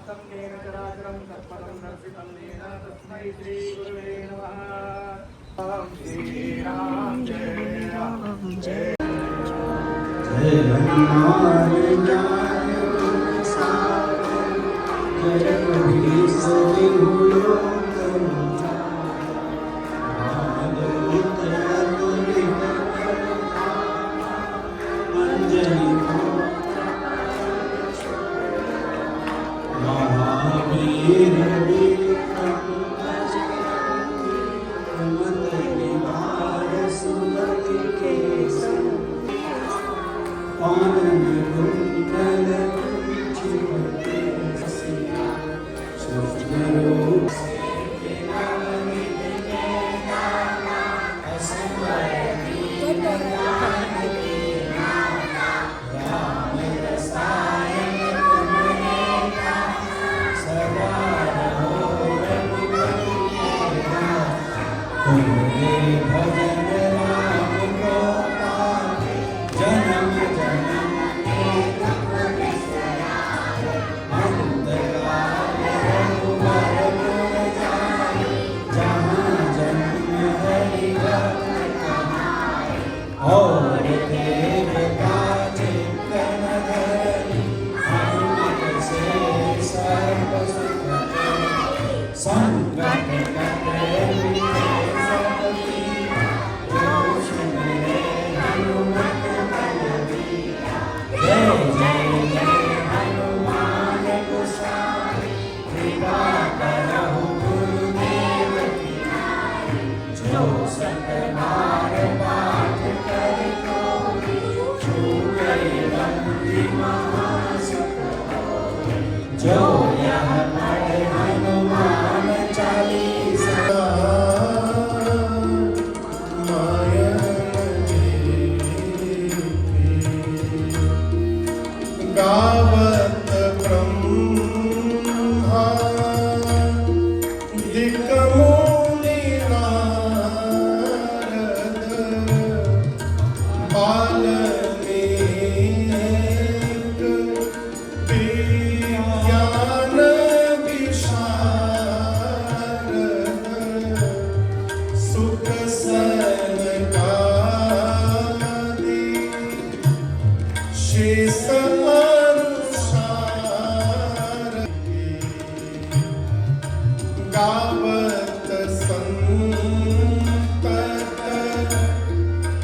व्याप्तं येन चराचरं तत्पदं दर्शितं येन तस्मै श्रीगुरवे नमः। श्री राम जय राम जय जय हनुमान ज्ञान सागर जय कबीर सिंह लोकन भागवत अतुलित अंजनी महावीर विक्रम मत निवार सुमति के आनंद कुंडल कुंचित सिया सुंदरो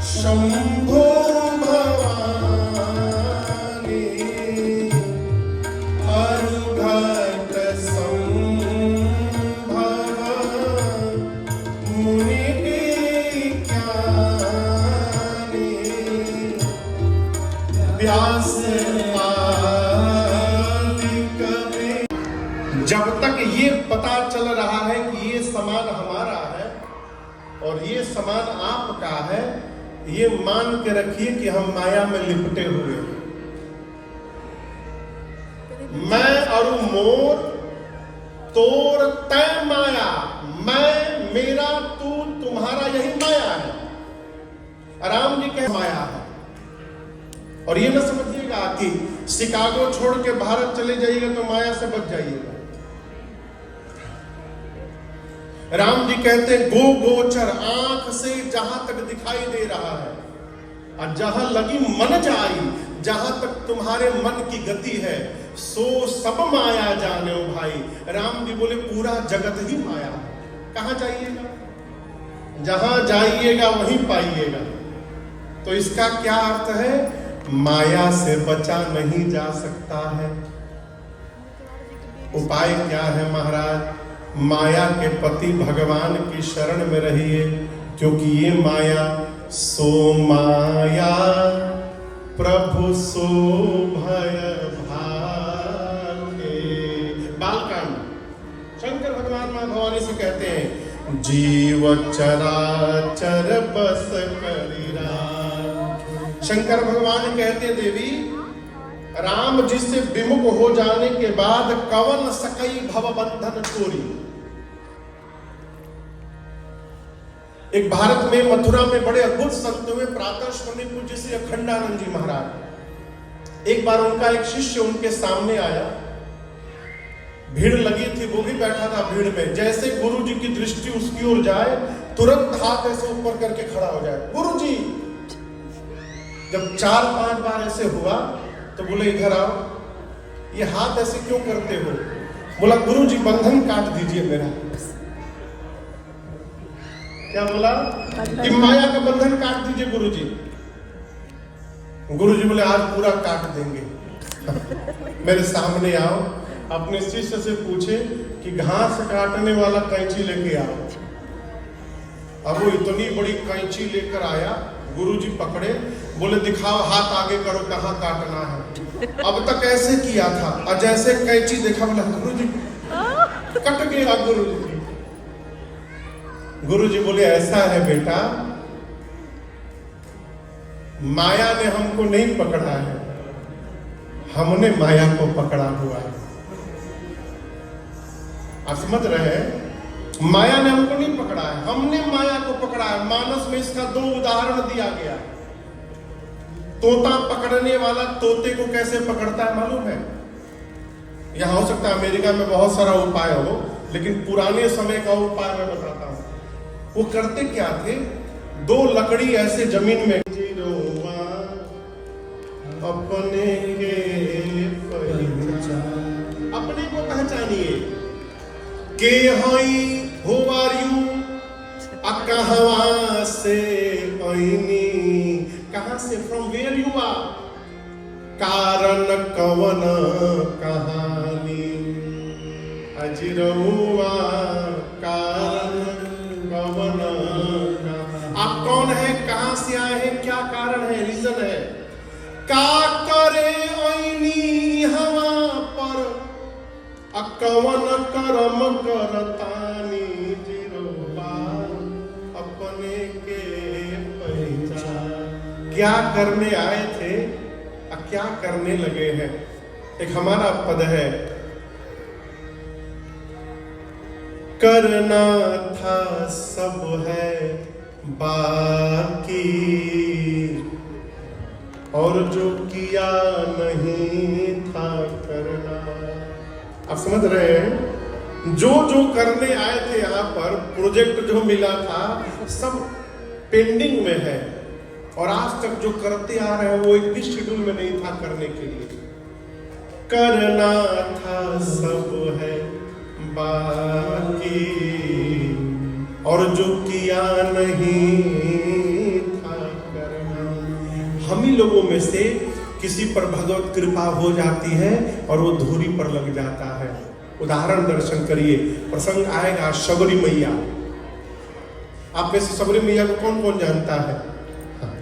शंभो भवानी अनुघट संभव मुनि विज्ञानी व्यास आदि कवि। जब तक ये पता चल रहा है कि ये समान हमारा है और ये समान आपका है, ये मान के रखिए कि हम माया में लिपटे हुए हैं। मैं और मोर तोर तय माया, मैं मेरा तू तुम्हारा, यही माया है। राम जी कह माया है। और ये ना समझिएगा कि शिकागो छोड़ के भारत चले जाइएगा तो माया से बच जाइएगा। राम जी कहते गो गोचर, आंख से जहां तक दिखाई दे रहा है और जहां लगी मन जाई, जहां तक तुम्हारे मन की गति है सो सब माया जाने ओ भाई। राम जी बोले पूरा जगत ही माया है। कहां जाइएगा? जहां जाइएगा वहीं पाइएगा। तो इसका क्या अर्थ है? माया से बचा नहीं जा सकता है। उपाय क्या है महाराज? माया के पति भगवान की शरण में रहिए, क्योंकि ये माया सो माया प्रभु सो भय भागे। बालकांड। शंकर भगवान मां भवानी से कहते हैं जीव चराचर बस करी राम। शंकर भगवान कहते हैं देवी राम जी से विमुख हो जाने के बाद कवन सकई भव बंधन चोरी। एक भारत में मथुरा में बड़े अद्भुत संत हुए, प्रातः स्मरणीय पूज्य श्री अखंडानंद जी महाराज। एक बार उनका एक शिष्य उनके सामने आया भीड़ लगी थी, वो भी बैठा था भीड़ में। जैसे गुरु जी की दृष्टि उसकी ओर जाए, तुरंत हाथ ऐसे ऊपर करके खड़ा हो जाए, गुरु जी। जब 4-5 बार ऐसे हुआ तो बोले इधर आओ, ये हाथ ऐसे क्यों करते हो? बोला गुरु जी बंधन काट दीजिए मेरा। क्या बोला? कि माया का बंधन काट दीजिए गुरु जी। गुरु जी बोले आज पूरा काट देंगे। मेरे सामने आओ, अपने शिष्य से पूछे कि घास काटने वाला कैंची लेके आओ। अब वो इतनी बड़ी कैंची लेकर आया, गुरुजी पकड़े, बोले दिखाओ, हाथ आगे करो, कहाँ काटना है। अब तक ऐसे किया था, और जैसे कैंची देखा बोला गुरुजी कट गया। गुरुजी बोले ऐसा है बेटा, माया ने हमको नहीं पकड़ा है, हमने माया को पकड़ा हुआ है। आप समझ रहे हैं? माया ने हमको नहीं पकड़ा है, हमने माया को पकड़ा है। मानस में इसका 2 उदाहरण दिया गया। तोता पकड़ने वाला तोते को कैसे पकड़ता है मालूम है? यह हो सकता है अमेरिका में बहुत सारा उपाय हो, लेकिन पुराने समय का उपाय मैं बताता हूं। वो करते क्या थे, 2 लकड़ी ऐसे जमीन में, अपने को पहचानिए के हई, हु आर यू, कहां से आईनी, कहां से, फ्रॉम वेयर यू आर, कारण कवन कहानी, अजरहुआ कारण कवन। आप कौन है, कहां से आए हैं, क्या कारण है, रीजन है। का करे आईनी हवा पर, अकवन करम करतानी, जिरोबा अपने के पहचान। क्या करने आए थे और क्या करने लगे हैं। एक हमारा पद है, करना था सब है बाकी, और जो किया नहीं था करना। आप समझ रहे हैं? जो जो करने आए थे यहाँ पर, प्रोजेक्ट जो मिला था सब पेंडिंग में है, और आज तक जो करते आ रहे हैं वो एक भी शेड्यूल में नहीं था करने के लिए। करना था सब है बाकी, और जो किया नहीं था करना। हम ही लोगों में से किसी पर भगवत कृपा हो जाती है और वो धूरी पर लग जाता है। उदाहरण दर्शन करिए, प्रसंग आएगा शबरी मैया। आप में से शबरी मैया को कौन कौन जानता है? हाँ।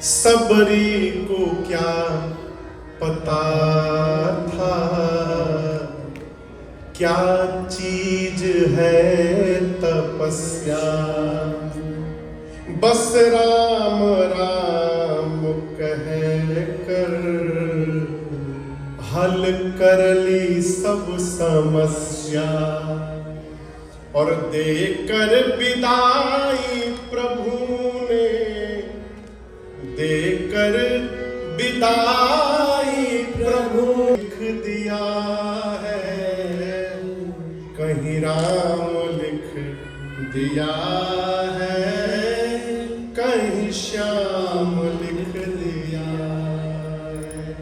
सबरी को क्या पता था, क्या चीज है तपस्या, बस राम राम कह कर हल कर ली सब समस्या, और देकर विदाई प्रभु ने, देकर विदाई प्रभु लिख दिया है, कहीं राम लिख दिया है, कहीं श्याम लिख दिया है।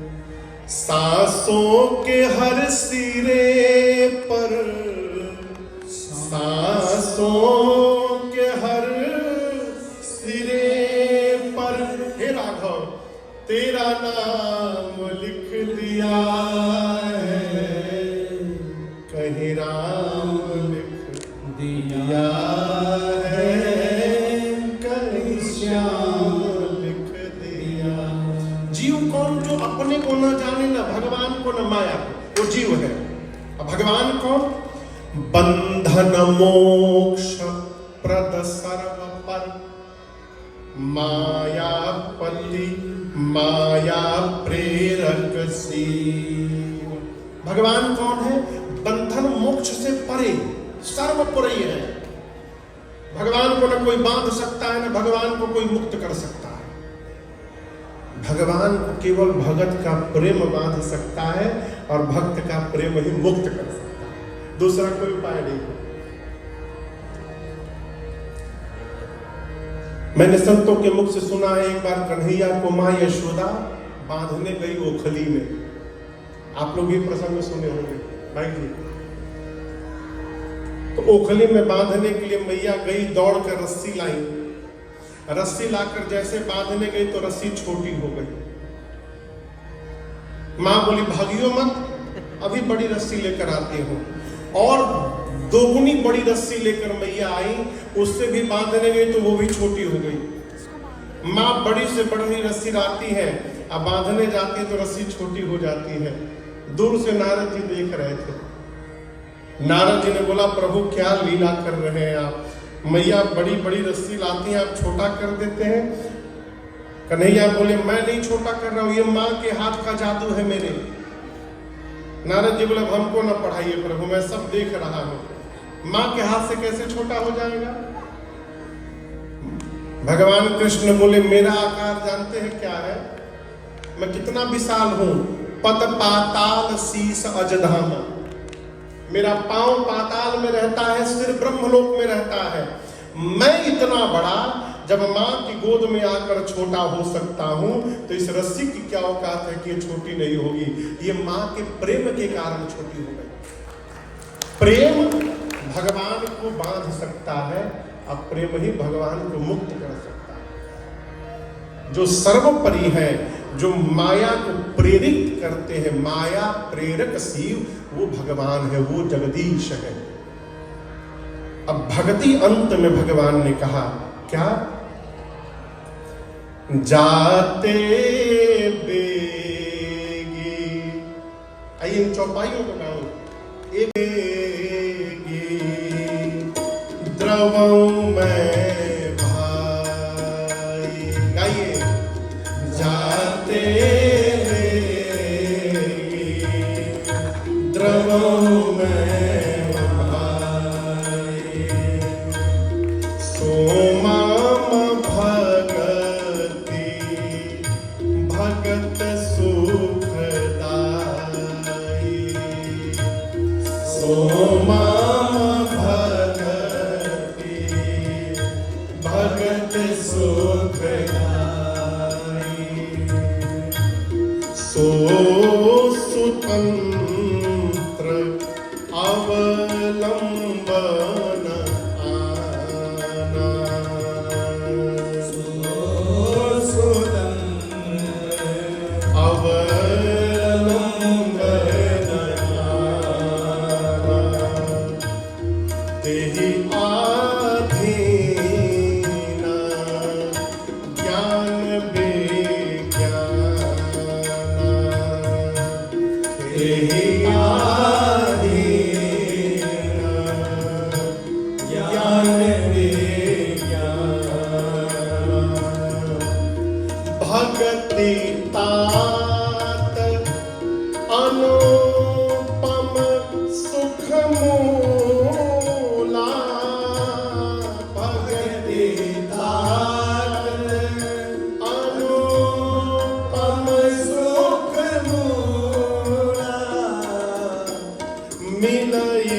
सांसों के हर सिरे पर, सांसों के हर सिरे पर, हे राघव तेरा नाम लिख दिया है, कहीं राम लिख दिया है, कहीं श्याम लिख दिया। जीव कौन? जो अपने को न जाने, न भगवान को न माया को, वो जीव है। अब भगवान कौन? बंधन मोक्ष प्रद सर्व पर, मायापति माया प्रेरक सी। भगवान कौन है? बंधन मोक्ष से परे, सर्वपुरी है। भगवान को न कोई बांध सकता है, न भगवान को कोई मुक्त कर सकता है। भगवान को केवल भगत का प्रेम बांध सकता है और भक्त का प्रेम ही मुक्त कर सकता है, दूसरा कोई उपाय नहीं। मैंने संतों के मुख से सुना है, एक बार कन्हैया को मां यशोदा बांधने गई ओखली में। आप लोग ये प्रसंग सुने होंगे भाई जी। तो ओखली में बांधने के लिए मैया गई, दौड़ कर रस्सी लाई। रस्सी लाकर जैसे बांधने गई तो रस्सी छोटी हो गई। मां बोली भागियो मत, अभी बड़ी रस्सी लेकर आती हूं। और दोगुनी बड़ी रस्सी लेकर मैया आई, उससे भी बांधने गई तो वो भी छोटी हो गई। मां बड़ी से बड़ी रस्सी लाती है, अब बांधने जाती है तो रस्सी छोटी हो जाती है। दूर से नारद जी देख रहे थे। नारद जी ने बोला प्रभु क्या लीला कर रहे हैं आप, मैया बड़ी बड़ी रस्सी लाती हैं, आप छोटा कर देते हैं। कन्हैया बोले मैं नहीं छोटा कर रहा हूं, ये मां के हाथ का जादू है मेरे। नारद जी बोले हमको ना पढ़ाइए प्रभु, मैं सब देख रहा हूं, मां के हाथ से कैसे छोटा हो जाएगा। भगवान कृष्ण बोले मेरा आकार जानते हैं क्या है, मैं कितना विशाल हूं, पद पाताल शीस अजधामा। मेरा पांव पाताल में रहता है, सिर ब्रह्मलोक में रहता है। मैं इतना बड़ा जब मां की गोद में आकर छोटा हो सकता हूं, तो इस रस्सी की क्या औकात है कि ये छोटी नहीं होगी। ये मां के प्रेम के कारण छोटी हो गई। प्रेम भगवान को बांध सकता है, अब प्रेम ही भगवान को मुक्त कर सकता है। जो सर्वोपरि है, जो माया को प्रेरित करते हैं, माया प्रेरक शिव, वो भगवान है, वो जगदीश है। अब भक्ति अंत में भगवान ने कहा क्या, जाते बेगी, आइए इन चौपाइयों को गाओ। द्रवों में भाई, गाइए जाते द्रवों में भाई, सोमा भगति भगत सुखदाई, सोमा भगति भगत सुखदाई, सो स्वतंत्र अवलंबन आना, सो स्वतंत्र अवलंबन आना, तेहि आधीन ज्ञान विज्ञान, तेहि भक्ति तात अनुपम सुख मूला, भक्ति तात अनुपम सुख मूला, मिलई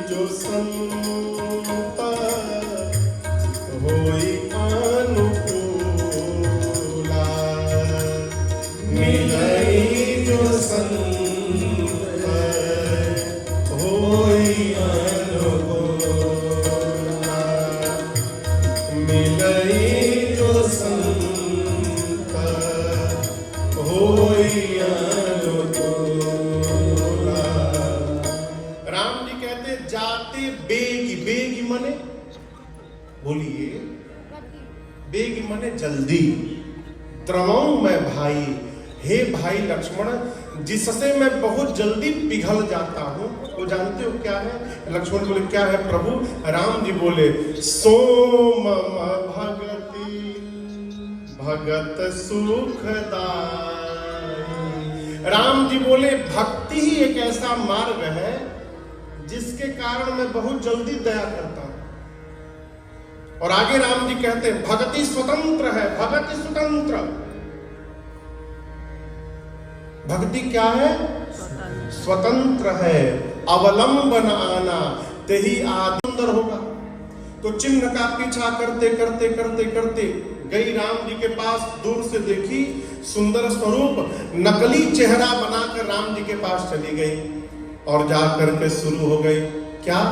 जो संत होई राम जी कहते जाते बेगी, बेगी मने बोलिए, बेगी मने जल्दी। द्रवों में भाई, हे भाई लक्ष्मण, जिससे मैं बहुत जल्दी पिघल जाता हूं, वो जानते हो क्या है? लक्ष्मण बोले क्या है प्रभु? राम जी बोले सोम भगति भगत सुखदाई। राम जी बोले भक्ति ही एक ऐसा मार्ग है जिसके कारण मैं बहुत जल्दी दया करता हूं। और आगे राम जी कहते हैं भक्ति स्वतंत्र है, भगति स्वतंत्र। भक्ति क्या है? स्वतंत्र है, अवलंबन आना, तेही आदि सुंदर होगा। तो चिन्ह का पीछा करते करते करते करते गई राम जी के पास, दूर से देखी सुंदर स्वरूप, नकली चेहरा बनाकर राम जी के पास चली गई और जाकर के शुरू हो गई, क्या?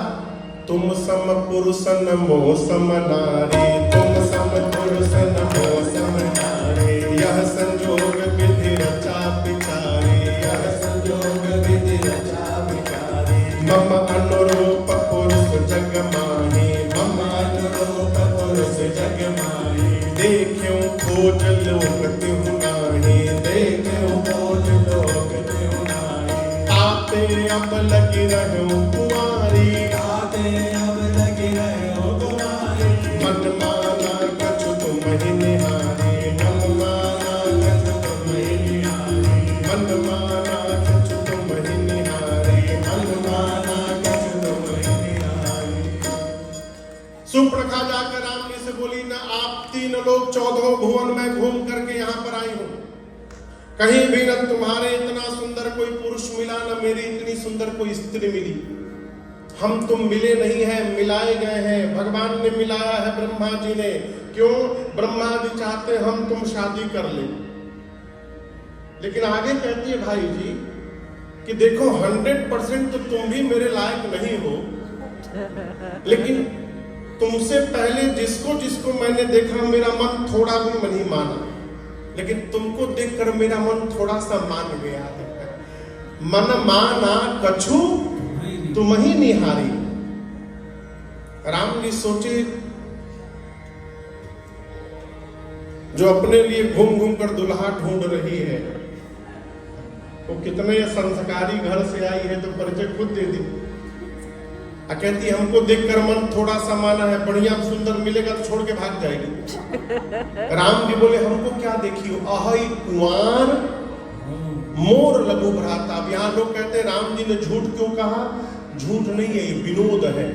तुम सम पुरुषन मोह सम नारी, तुम सम पुरुषन मोह सम नारी, यह संजोग विधि रचा विचारी, यह संजोग विधि रचा विचारी, मम अनुरूप पुरुष जग माही, मम अनुरूप पुरुष जग माही, देख्यो खोज लोक तिहु नाही, देख्यो खोज लोक तिहु नाही, आते अब लगी रहूं कुंवारी, आते अब लगी रहूं कुंवारी, मन माना कछु तुम ही निहारी, मन माना कछु तुम ही निहारी, मन माना कछु तुम ही निहारी, मन माना कछु तुम ही निहारी। सुपर्णखा जाकर राम जी से बोली, ना आप 3 लोग 14 भुवन में घूम करके यहाँ पर आई हूँ, कहीं भी न तुम्हारे इतना सुंदर कोई पुरुष मिला, न मेरी इतनी सुंदर कोई स्त्री मिली। हम तुम मिले नहीं हैं, मिलाए गए हैं, भगवान ने मिलाया है ब्रह्मा जी ने। क्यों? ब्रह्मा जी चाहते हम तुम शादी कर ले। लेकिन आगे कहती है भाई जी कि देखो 100% तो तुम भी मेरे लायक नहीं हो, लेकिन तुमसे पहले जिसको जिसको मैंने देखा मेरा मन थोड़ा भी नहीं माना, लेकिन तुमको देखकर मेरा मन थोड़ा सा मान गया। मन माना कछु तुम ही निहारी। राम जी सोचे, जो अपने लिए घूम घूम कर दुल्हा ढूंढ रही है वो कितने संस्कारी घर से आई है, तो परिचय खुद दे दी। कहती हमको देखकर मन थोड़ा सा माना है, बढ़िया सुंदर मिलेगा तो छोड़ के भाग जाएगी। राम जी बोले, हमको क्या देखी हो? अहै कुंवार मोर लघु भ्राता। अब यहाँ लोग कहते हैं राम जी ने झूठ क्यों कहा? झूठ नहीं है, ये विनोद है।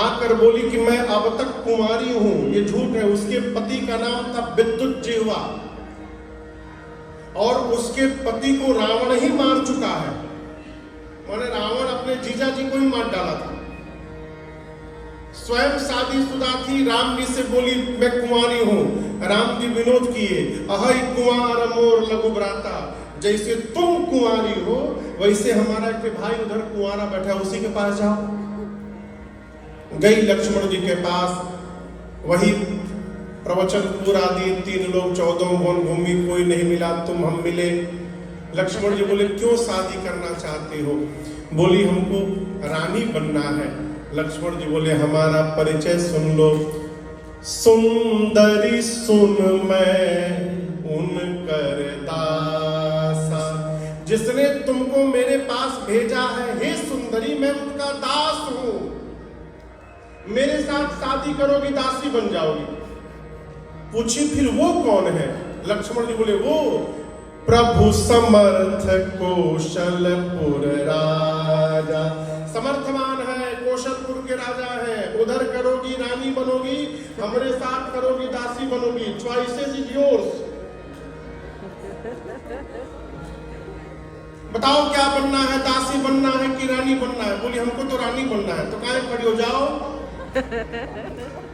आकर बोली कि मैं अब तक कुंवारी हूं, ये झूठ है। उसके पति का नाम था विद्युत जिह्वा और उसके पति को रावण ही मार चुका है। माने रावण अपने जीजा जी को ही मार डाला था। स्वयं शादीशुदा थी, राम जी से बोली मैं कुंवारी हूं। राम जी विनोद किए, अहै कुंवार मोर लघु भ्राता। जैसे तुम कुंवारी हो वैसे हमारा एक भाई उधर कुंवारा बैठा, उसी के पास जाओ। गई लक्ष्मण जी के पास, वही प्रवचन पूरा दी। 3 लोग 14 भुवन घूमी, कोई नहीं मिला, तुम हम मिले। लक्ष्मण जी बोले, क्यों शादी करना चाहते हो? बोली, हमको रानी बनना है। लक्ष्मण जी बोले, हमारा परिचय सुन लो। सुंदरी सुन मैं उनकर दासा, जिसने तुमको मेरे पास भेजा है, हे सुंदरी मैं उनका दास हूं। मेरे साथ शादी करोगी, दासी बन जाओगी। पूछी फिर वो कौन है? लक्ष्मण जी बोले, वो प्रभु समर्थ कौशलपुर राजा। समर्थवान है, कौशलपुर के राजा है। उधर करोगी रानी बनोगी, हमारे साथ करोगी दासी बनोगी। Choices is yours. बताओ क्या बनना है, दासी बनना है कि रानी बनना है? बोली, हमको तो रानी बनना है। तो काहे खड़ी हो जाओ।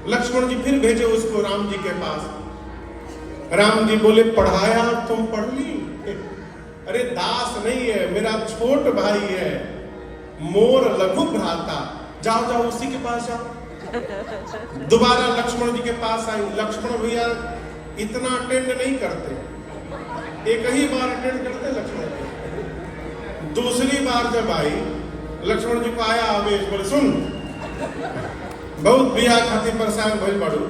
लक्ष्मण जी फिर भेजे उसको राम जी के पास। राम जी बोले, पढ़ाया तुम पढ़ ली? अरे दास नहीं है, मेरा छोट भाई है, मोर लघु भ्राता। जाओ जाओ उसी के पास जाओ। दोबारा लक्ष्मण जी के पास आई। लक्ष्मण भैया इतना अटेंड नहीं करते, एक ही बार अटेंड करते लक्ष्मण जी। दूसरी बार जब आई, लक्ष्मण जी को आया आवेश, बोले, सुन बहुत बिया खाती परेशान भइल बाड़ू,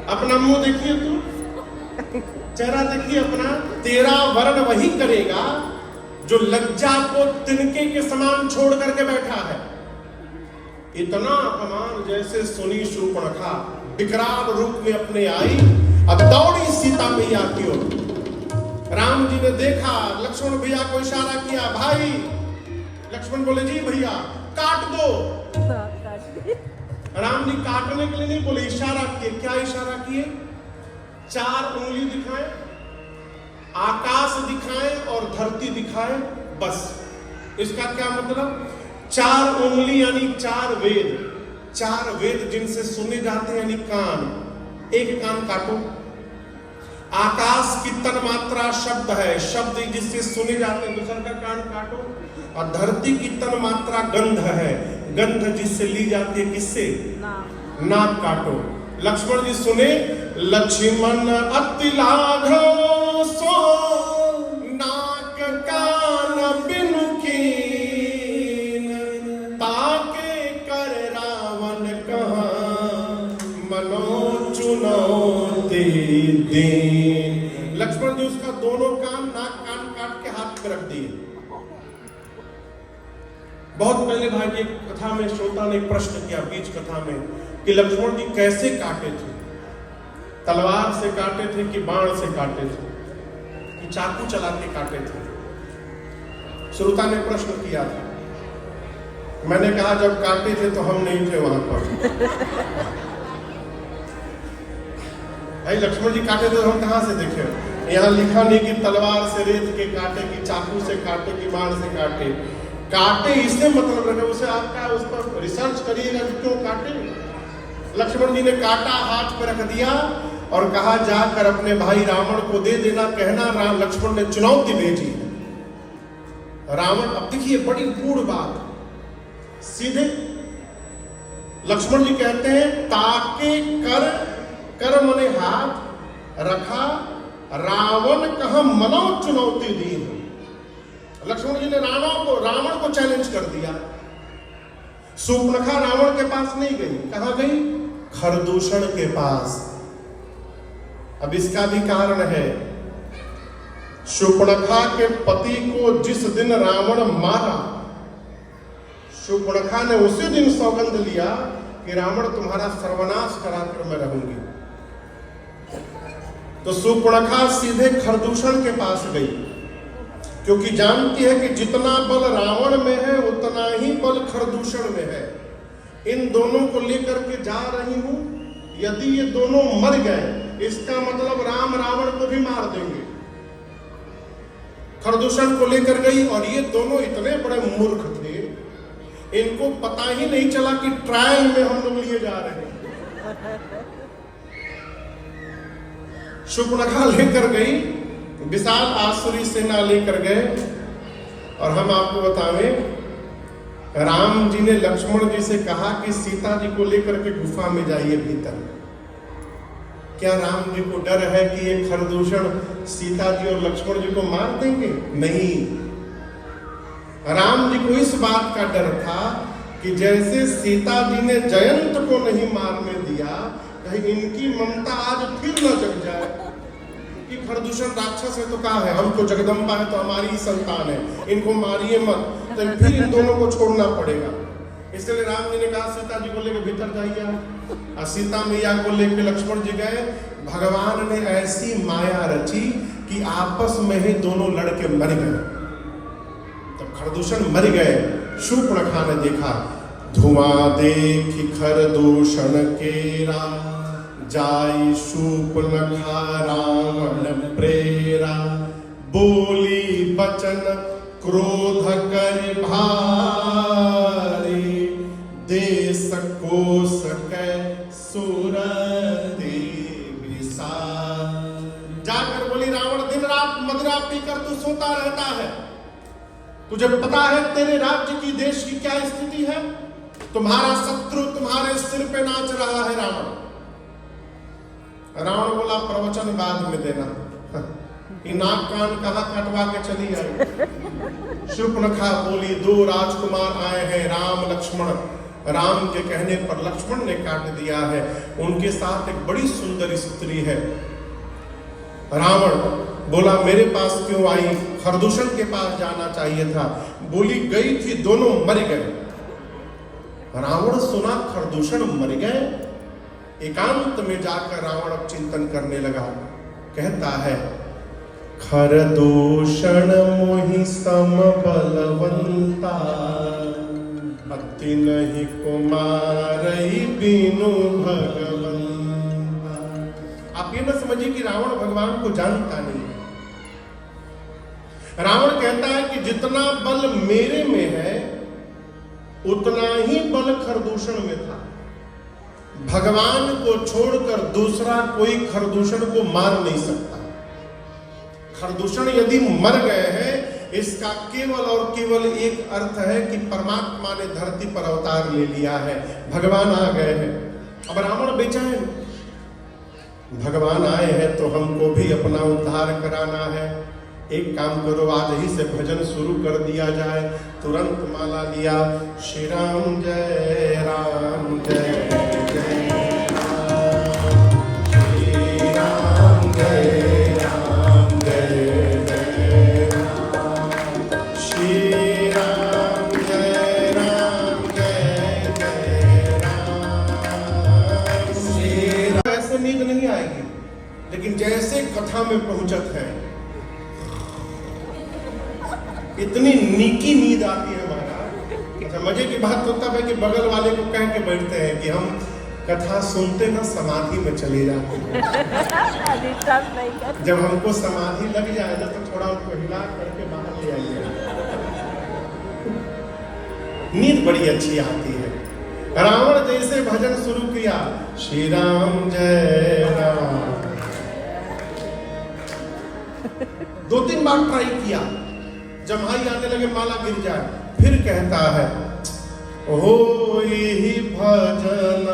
अपना मुंह देखिए, तू चेहरा देखिए अपना। तेरा वर्ण वही करेगा जो लज्जा को तिनके के समान छोड़ करके बैठा है। इतना अपमान जैसे सुनी शूर्पणखा विकराल रूप में अपने आई, अब दौड़ी सीता मैया की ओर। राम जी ने देखा, लक्ष्मण भैया को इशारा किया, भाई। लक्ष्मण बोले, जी भैया काट दो। राम जी काटने के लिए नहीं बोले, इशारा किए। क्या इशारा किए? 4 उंगली दिखाएं, आकाश दिखाएं और धरती दिखाएं, बस। इसका क्या मतलब? 4 उंगली यानी 4 वेद, 4 वेद जिनसे सुने जाते हैं यानी कान, एक कान काटो। आकाश की तन्मात्रा शब्द है, शब्द जिससे सुने जाते हैं, दूसरा का कान काटो। और धरती की तन्मात्रा गंध है, गंध जिससे ली जाती है, किससे? नाक काटो। लक्ष्मण जी सुने, लक्ष्मण अति लाघव सो नाक कान बिनु कीन, ताके कर रावण कहाँ मनो चुनौती दीन। लक्ष्मण जी उसका दोनों कान, नाक कान काट के हाथ पे रख दिए। बहुत पहले भाई जी कथा में श्रोता ने एक प्रश्न किया बीच कथा में कि लक्ष्मण जी कैसे काटे थे, तलवार से काटे थे कि बाण से काटे थे कि चाकू चला के काटे थे? श्रोता ने प्रश्न किया था। मैंने कहा जब काटे थे तो हम नहीं थे वहां पर। भाई लक्ष्मण जी काटे थे तो हम कहां से देखे? यहाँ लिखा नहीं कि तलवार से रेत के काटे, कि चाकू से काटे, कि बाण से काटे। काटे इससे मतलब रखे, उसे आपका उस पर रिसर्च करिएगा कि क्यों काटे। लक्ष्मण जी ने काटा, हाथ पे रख दिया और कहा जाकर अपने भाई रावण को दे देना, कहना लक्ष्मण ने चुनौती भेजी। रावण, अब देखिए बड़ी गूढ़ बात, सीधे लक्ष्मण जी कहते हैं ताके कर, कर मने हाथ रखा, रावण कहा मनो चुनौती दी। लक्ष्मण जी ने रावण को चैलेंज कर दिया। शूर्पणखा रावण के पास नहीं गई, कहां गई? खरदूषण के पास। अब इसका भी कारण है, शूर्पणखा के पति को जिस दिन रावण मारा, शूर्पणखा ने उसी दिन सौगंध लिया कि रावण तुम्हारा सर्वनाश कराकर मैं रहूंगी। तो शूर्पणखा सीधे खरदूषण के पास गई, क्योंकि जानती है कि जितना बल रावण में है उतना ही बल खरदूषण में है। इन दोनों को लेकर के जा रही हूं, यदि ये दोनों मर गए इसका मतलब राम रावण को भी मार देंगे। खरदूषण को लेकर गई और ये दोनों इतने बड़े मूर्ख थे, इनको पता ही नहीं चला कि ट्रायल में हम लोग लिए जा रहे हैं। शूर्पणखा लेकर गई, विशाल आसुरी सेना लेकर गए। और हम आपको बतावें, राम जी ने लक्ष्मण जी से कहा कि सीता जी को लेकर के गुफा में जाइए भीतर। क्या राम जी को डर है कि ये खरदूषण सीता जी और लक्ष्मण जी को मार देंगे? नहीं, राम जी को इस बात का डर था कि जैसे सीता जी ने जयंत को नहीं मारने दिया, कहीं इनकी ममता आज फिर न जग जाए कि खरदूषण राक्षस है तो कहा है, हमको जगदम्बा है तो हमारी ही संतान है, इनको मारिए मत, तो फिर इन दोनों को छोड़ना पड़ेगा। इसलिए राम जी ने कहा सीता जी को लेकर भीतर जाइए। और सीता मैया को लेकर लक्ष्मण जी गए। भगवान ने ऐसी माया रची कि आपस में ही दोनों लड़के मर गए। तब खरदूषण मर गए। शूर्पणखा ने देखा, धुआं देखी खरदूषण केरा, जाई शूर्पणखा रावण प्रेरा, बोली बचन क्रोध कर भारी, देश को सकै सुरति विसार। जाकर बोली, रावण दिन रात मदिरा पीकर तू सोता रहता है, तुझे पता है तेरे राज्य की, देश की क्या स्थिति है? तुम्हारा शत्रु तुम्हारे सिर पे नाच रहा है। रावण बोला, प्रवचन बाद में देना, नाक कान कहाँ कटवा के चली आई। शूर्पणखा बोली, 2 राजकुमार आए हैं, राम लक्ष्मण। राम के कहने पर लक्ष्मण ने काट दिया है, उनके साथ एक बड़ी सुंदर स्त्री है। रावण बोला, मेरे पास क्यों आई? खरदूषण के पास जाना चाहिए था। बोली, गई थी, दोनों मर गए। रावण सुना खरदूषण मर गए। एकांत में जाकर रावण अब चिंतन करने लगा। कहता है, खरदूषण मोहि सम बलवंता, अति नहीं कुमारई बिनु भगवंता। आप ये न समझिए कि रावण भगवान को जानता नहीं है। रावण कहता है कि जितना बल मेरे में है उतना ही बल खरदूषण में था। भगवान को छोड़कर दूसरा कोई खरदूषण को मार नहीं सकता। खरदूषण यदि मर गए हैं, इसका केवल और केवल एक अर्थ है कि परमात्मा ने धरती पर अवतार ले लिया है, भगवान आ गए हैं। अब रावण बेचैन, भगवान आए हैं तो हमको भी अपना उद्धार कराना है। एक काम करो, आज ही से भजन शुरू कर दिया जाए। तुरंत माला लिया, श्री राम जय राम जय जय राम, श्री राम जय राम जय जय राम, श्री राम जय राम जय जय राम, श्री राम। ऐसे नींद नहीं आएगी, लेकिन जैसे कथा में पहुंचत है इतनी नीकी नींद आती है महाराज। अच्छा, मजे की बात तो तब है कि बगल वाले को कह के बैठते हैं कि हम कथा सुनते ना समाधि में चले जाते हैं। जब हमको समाधि लग जाए तो थोड़ा उनको हिला करके बाहर ले आइए। नींद बड़ी अच्छी आती है। रावण जैसे भजन शुरू किया, श्री राम जय राम, 2-3 बार ट्राई किया, जमाई आने लगे माला गिर जाए, फिर कहता है हो यही भजन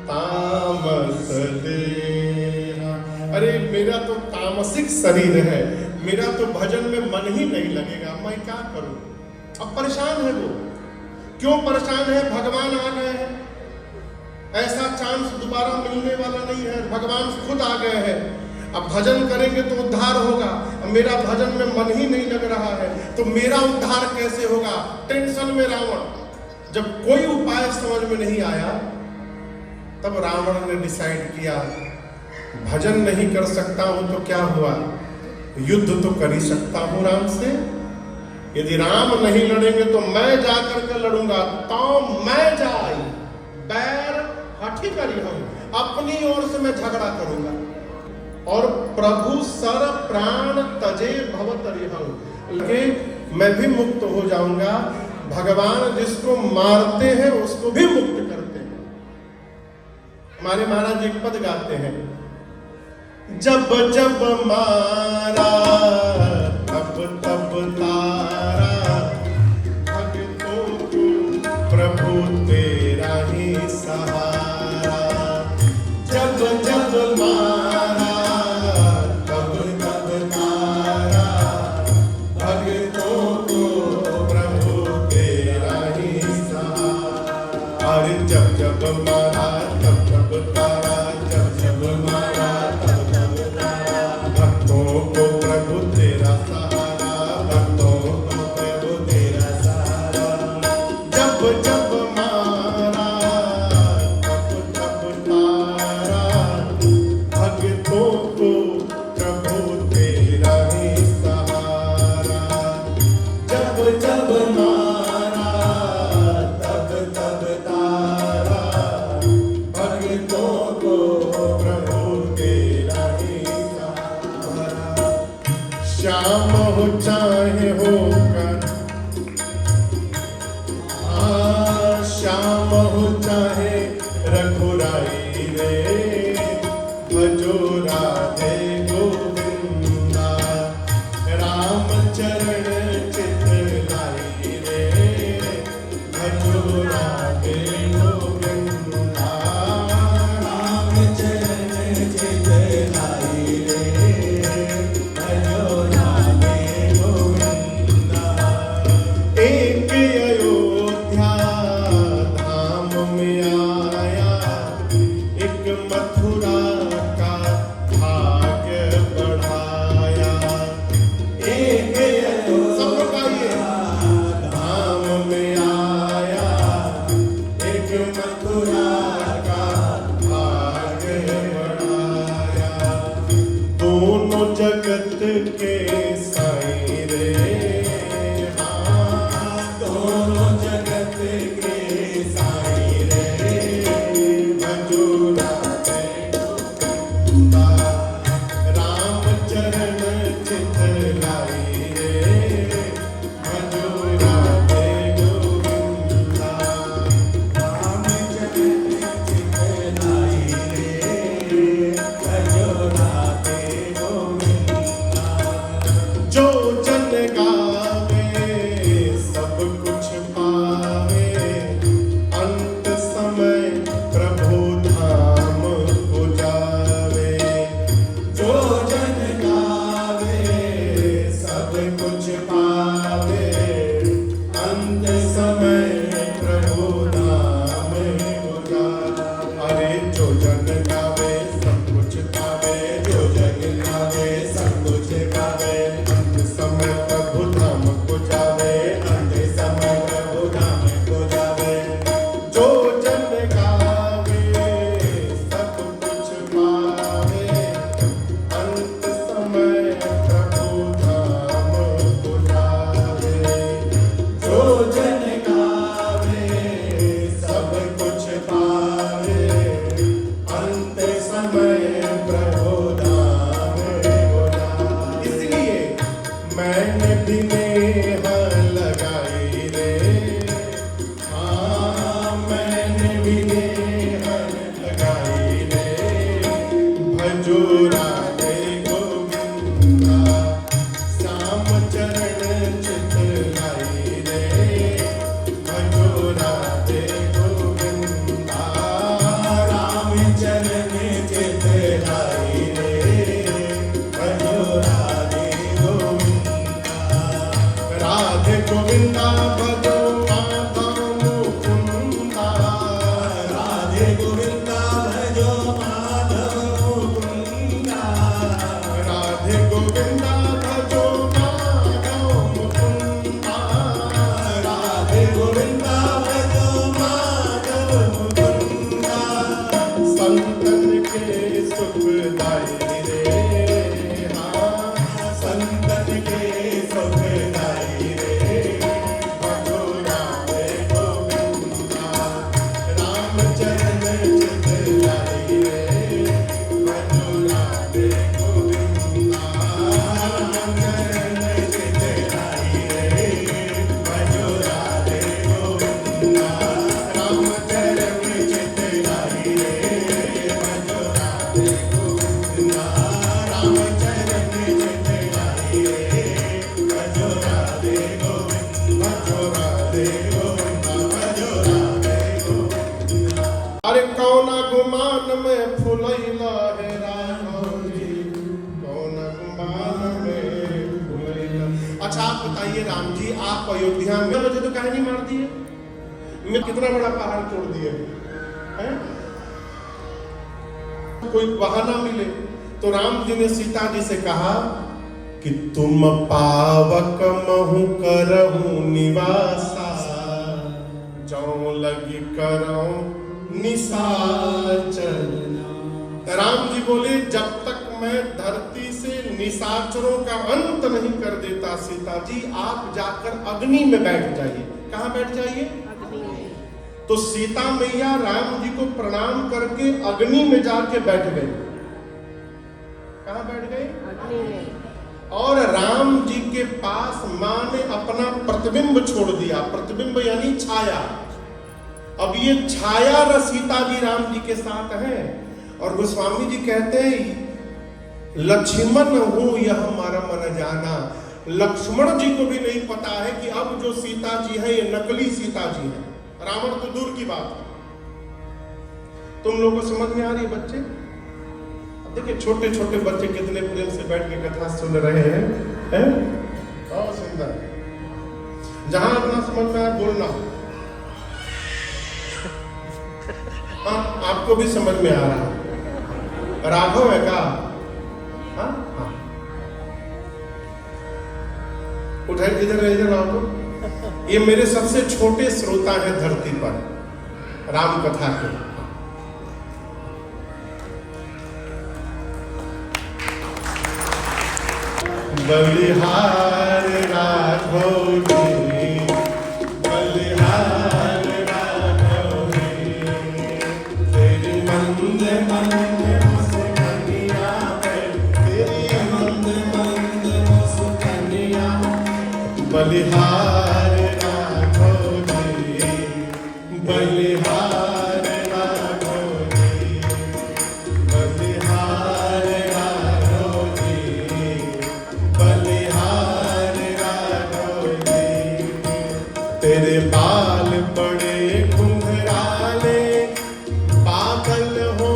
तामस देहा। अरे मेरा तो तामसिक शरीर है, मेरा तो भजन में मन ही नहीं लगेगा, मैं क्या करूं। अब परेशान है वो। क्यों परेशान है? भगवान आ गए हैं, ऐसा चांस दोबारा मिलने वाला नहीं है, भगवान खुद आ गए हैं। अब भजन करेंगे तो उद्धार होगा, अब मेरा भजन में मन ही नहीं लग रहा है तो मेरा उद्धार कैसे होगा? टेंशन में रावण। जब कोई उपाय समझ में नहीं आया तब रावण ने डिसाइड किया, भजन नहीं कर सकता हूं तो क्या हुआ, युद्ध तो कर ही सकता हूं राम से। यदि राम नहीं लड़ेंगे तो मैं जाकर के लड़ूंगा, तो मैं जाई बैर हठी करी, हम अपनी ओर से मैं झगड़ा करूंगा। और प्रभु सर प्राण तजे भवतरिहं, मैं भी मुक्त हो जाऊंगा। भगवान जिसको मारते हैं उसको भी मुक्त करते हैं। हमारे महाराज एक पद गाते हैं, जब जब मारा तब तब तारा, भक्तों को प्रभु तेरा ही सहारा। जब जब मारा जब जब मारा तब तब तारा, जब जब मारा तब तब तारा, भक्तों को प्रभु तेरा सहारा, भक्तों को प्रभु तेरा सहारा। जब जब मारा तब तब तारा, भक्तों को प्रभु तेरा ही सहारा। जब जब मारा तब तब तारा, भक्तों को प्रभु तेरा ही सहारा। श्याम हो चाहे होकर, श्याम हो चाहे रघुराई रे, भजो राधे गोविंदा, राम चरण चित लाई रे, भजो राधे गोविंदा, राम चरण चित लाई रे, भजो राधे गोविंदा। एक अयोध्या धाम में आया, एक मथुरा का भाग्य बढ़ाया। एक अयोध्या धाम में आया, एक मथुरा का भाग्य बढ़ाया। दोनों जगत के साईं रे, दोनों जगत के साईं रे, भजो राधे राधे गोविंदा श्याम चरण चित लाई रे भजो राधे गोविंदा राम चरण चित लाई रे भजो राधे गोविंदा राधे गोविंदा भजो माधव मुकुंदा राधे गोविंदा भजो माधव मुकुंदा राधे गोविंदा भजो माधव मुकुंदा राधे गोविंदा भजो माधव मुकुंदा संतन के सुखदाई रे हाँ संतन के सुखदाई रे भजो राधे गोविंदा राम चरण चित लाई रे भजो राधे गोविंदा राम चरण चित लाई रे भजो राधे गोविंदा राम चरण चित लाई रे भजो राधे गोविंदा राम चरण चित लाई रे भजो राधे गोविंदा भजो राधे गोविंदा भजो राधे गोविंदा अरे कौना गुमान में फुलैला है राघव जी कौना गुमान में फुलैला। अच्छा आप बताइए राम जी आप अयोध्या में मुझे तो कहानी मार दी है मैं कितना बड़ा पहाड़ तोड़ दिए हैं कोई बहाना मिले तो राम जी ने सीता जी से कहा कि तुम पावक महु करहु निवासा जौ लगी करहु निशाचर। राम जी बोले जब तक मैं धरती से निशाचरों का अंत नहीं कर देता सीता जी आप जाकर अग्नि में बैठ जाइए। कहाँ बैठ जाइए? तो सीता मैया राम जी को प्रणाम करके अग्नि में जाके बैठ गई। कहाँ बैठ गई? अग्नि में। और राम जी के पास मां ने अपना प्रतिबिंब छोड़ दिया। प्रतिबिंब यानी छाया। अब ये छाया र सीता जी राम जी के साथ है और गोस्वामी जी कहते हैं लक्ष्मण हूं यह मरम न जाना। लक्ष्मण जी को भी नहीं पता है कि अब जो सीता जी है ये नकली सीता जी है। रावण तो दूर की बात है। तुम लोगों को समझ में आ रही है बच्चे? अब देखिए छोटे छोटे बच्चे कितने प्रेम से बैठ के कथा सुन रहे हैं बहुत सुंदर। जहां अपना समझ में आए बोलना। हाँ आपको भी समझ में आ रहा है। राघव है का? हाँ हाँ उठाइए इधर आओ तो। ये मेरे सबसे छोटे श्रोता हैं धरती पर राम कथा के। बलिहार राघव जी बलिहार राघव जी तेरी मंद मंद मुस्कानियां तेरी मंद मंद मुस्कानियां बलिहार राघव जी बलिहार राघव जी बलिहार राघव जी बलिहार राघव जी तेरे बाल बड़े घुंघराले पागल हो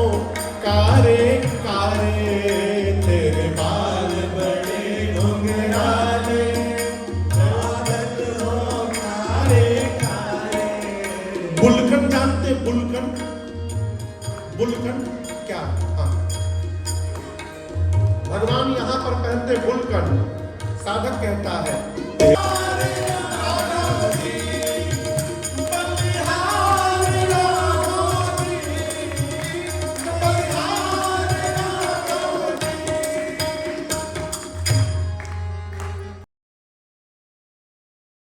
कारे कारे तेरे बाल बड़े घुंघराले पागल हो कारे कारे। बुलकन जानते बुलकन? बुलकन क्या? हाँ भगवान यहाँ पर कहते बुलकन। साधक कहता है